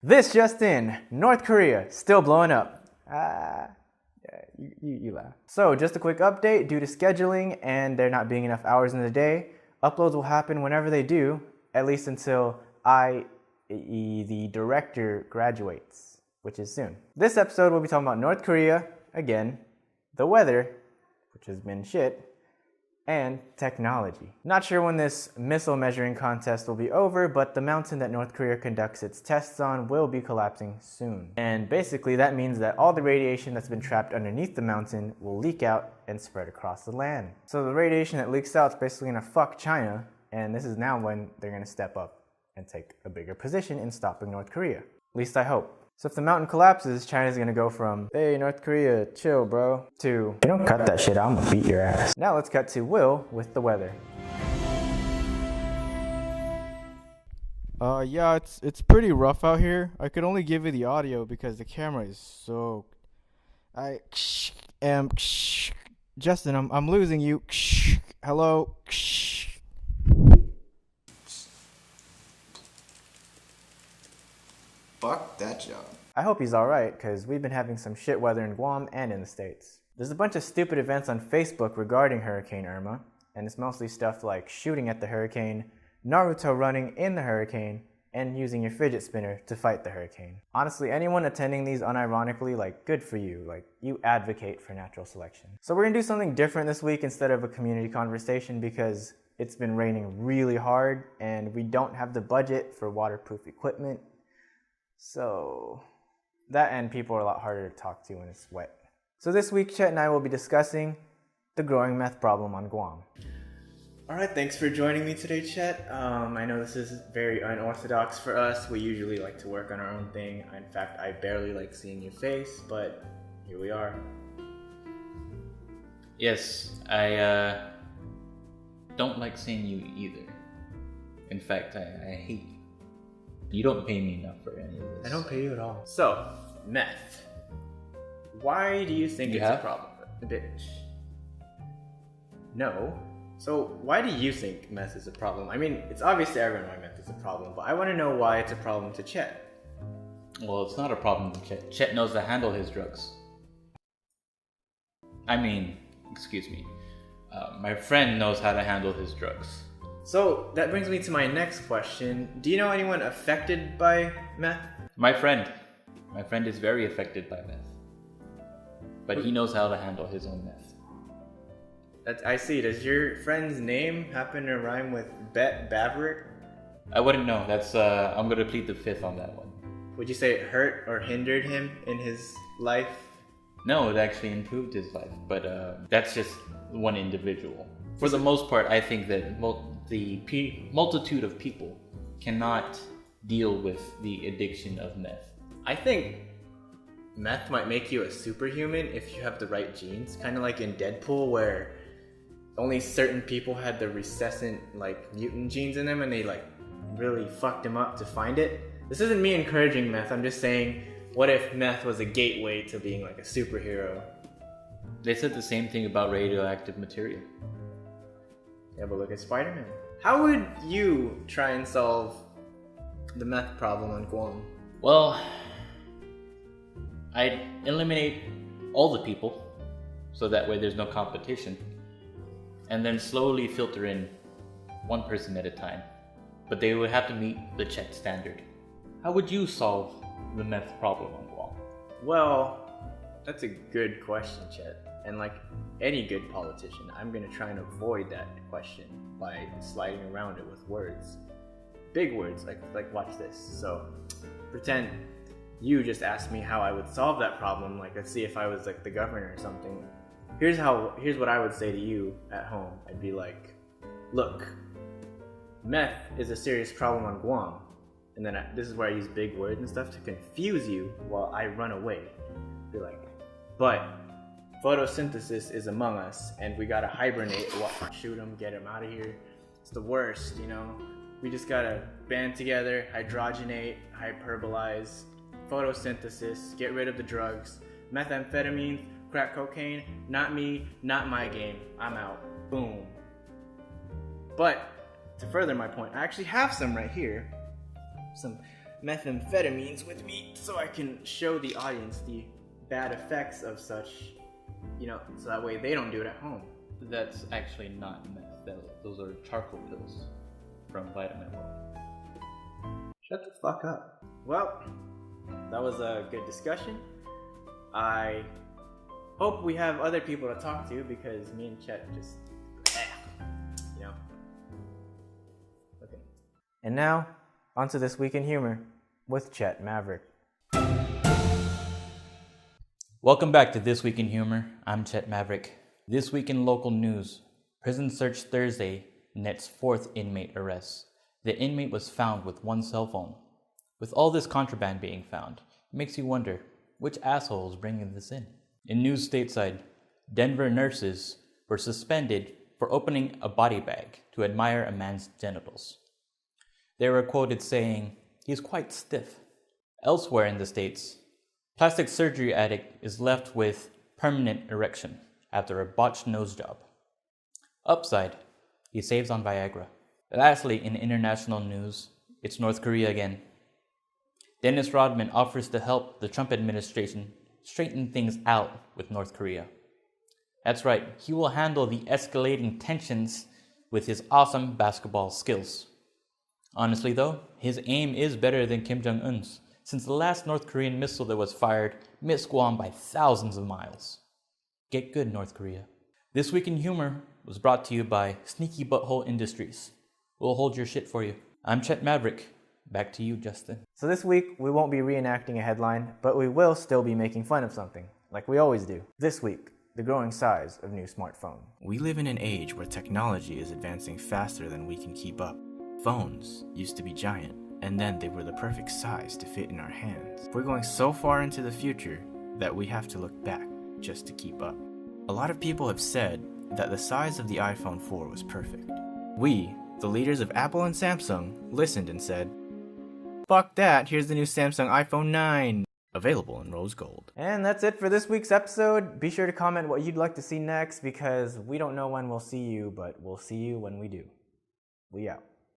This just in, North Korea still blowing up. You laugh. So just a quick update, due to scheduling and there not being enough hours in the day, uploads will happen whenever they do, at least until the director, graduates, which is soon. This episode we'll be talking about North Korea, again, the weather, which has been shit, and technology. Not sure when this missile measuring contest will be over, but the mountain that North Korea conducts its tests on will be collapsing soon. And basically that means that all the radiation that's been trapped underneath the mountain will leak out and spread across the land. So the radiation that leaks out is basically gonna fuck China, and this is now when they're gonna step up and take a bigger position in stopping North Korea. At least I hope. So if the mountain collapses, China's gonna go from, hey, North Korea, chill, bro, to, you don't cut that shit, I'm gonna beat your ass. Now let's cut to Will with the weather. Yeah, it's pretty rough out here. I could only give you the audio because the camera is soaked. Justin, I'm losing you. Hello. Fuck that job. I hope he's alright, because we've been having some shit weather in Guam and in the States. There's a bunch of stupid events on Facebook regarding Hurricane Irma, and it's mostly stuff like shooting at the hurricane, Naruto running in the hurricane, and using your fidget spinner to fight the hurricane. Honestly, anyone attending these unironically, good for you. You advocate for natural selection. So we're gonna do something different this week instead of a community conversation because it's been raining really hard and we don't have the budget for waterproof equipment. So that, and people are a lot harder to talk to when it's wet. So this week, Chet and I will be discussing the growing meth problem on Guam. Alright, thanks for joining me today, Chet. I know this is very unorthodox for us. We usually like to work on our own thing. In fact, I barely like seeing your face, but here we are. Yes, I don't like seeing you either. In fact, I hate you. You don't pay me enough for any of this. I don't pay you at all. So, meth. Why do you think it's a problem? Bitch. No. So, why do you think meth is a problem? I mean, it's obvious to everyone why meth is a problem, but I want to know why it's a problem to Chet. Well, it's not a problem to Chet. Chet knows to handle his drugs. I mean, excuse me. My friend knows how to handle his drugs. So, that brings me to my next question. Do you know anyone affected by meth? My friend is very affected by meth. But he knows how to handle his own meth. I see. Does your friend's name happen to rhyme with Baverick? I wouldn't know. I'm gonna plead the fifth on that one. Would you say it hurt or hindered him in his life? No, it actually improved his life. But that's just one individual. For the most part, I think that the multitude of people cannot deal with the addiction of meth. I think meth might make you a superhuman if you have the right genes. Kind of like in Deadpool where only certain people had the recessive mutant genes in them and they really fucked him up to find it. This isn't me encouraging meth, I'm just saying, what if meth was a gateway to being a superhero? They said the same thing about radioactive material. Yeah, but look at Spider-Man. How would you try and solve the meth problem on Guam? Well, I'd eliminate all the people, so that way there's no competition, and then slowly filter in one person at a time. But they would have to meet the Chet standard. How would you solve the meth problem on Guam? Well, that's a good question, Chet. And like any good politician, I'm gonna try and avoid that question by sliding around it with words. Big words, like watch this. So, pretend you just asked me how I would solve that problem. Let's see if I was the governor or something. Here's what I would say to you at home. I'd be like, look, meth is a serious problem on Guam. And then this is where I use big words and stuff to confuse you while I run away. Be like, but photosynthesis is among us and we gotta hibernate, shoot them, get them out of here. It's the worst, We just gotta band together, hydrogenate, hyperbolize, photosynthesis, get rid of the drugs. Methamphetamine, crack cocaine, not me, not my game. I'm out. Boom. But to further my point, I actually have some right here. Some methamphetamines with me so I can show the audience the bad effects of such, so that way they don't do it at home. That's actually not meth. Those are charcoal pills from Vitamin World. Shut the fuck up. Well, that was a good discussion. I hope we have other people to talk to because me and Chet just, Okay. And now, onto This Week in Humor with Chet Maverick. Welcome back to This Week in Humor. I'm Chet Maverick. This week in local news, prison search Thursday nets 4th inmate arrest. The inmate was found with 1 cell phone. With all this contraband being found, it makes you wonder, which asshole is bringing this in? In news stateside, Denver nurses were suspended for opening a body bag to admire a man's genitals. They were quoted saying, "He's quite stiff." Elsewhere in the States, plastic surgery addict is left with permanent erection after a botched nose job. Upside, he saves on Viagra. Lastly, in international news, it's North Korea again. Dennis Rodman offers to help the Trump administration straighten things out with North Korea. That's right, he will handle the escalating tensions with his awesome basketball skills. Honestly though, his aim is better than Kim Jong-un's, since the last North Korean missile that was fired missed Guam by thousands of miles. Get good, North Korea. This Week in Humor was brought to you by Sneaky Butthole Industries. We'll hold your shit for you. I'm Chet Maverick. Back to you, Justin. So this week, we won't be reenacting a headline, but we will still be making fun of something, like we always do. This week, the growing size of new smartphone. We live in an age where technology is advancing faster than we can keep up. Phones used to be giant, and then they were the perfect size to fit in our hands. We're going so far into the future that we have to look back just to keep up. A lot of people have said that the size of the iPhone 4 was perfect. We, the leaders of Apple and Samsung, listened and said, "Fuck that, here's the new Samsung iPhone 9. Available in rose gold." And that's it for this week's episode. Be sure to comment what you'd like to see next because we don't know when we'll see you, but we'll see you when we do. We out.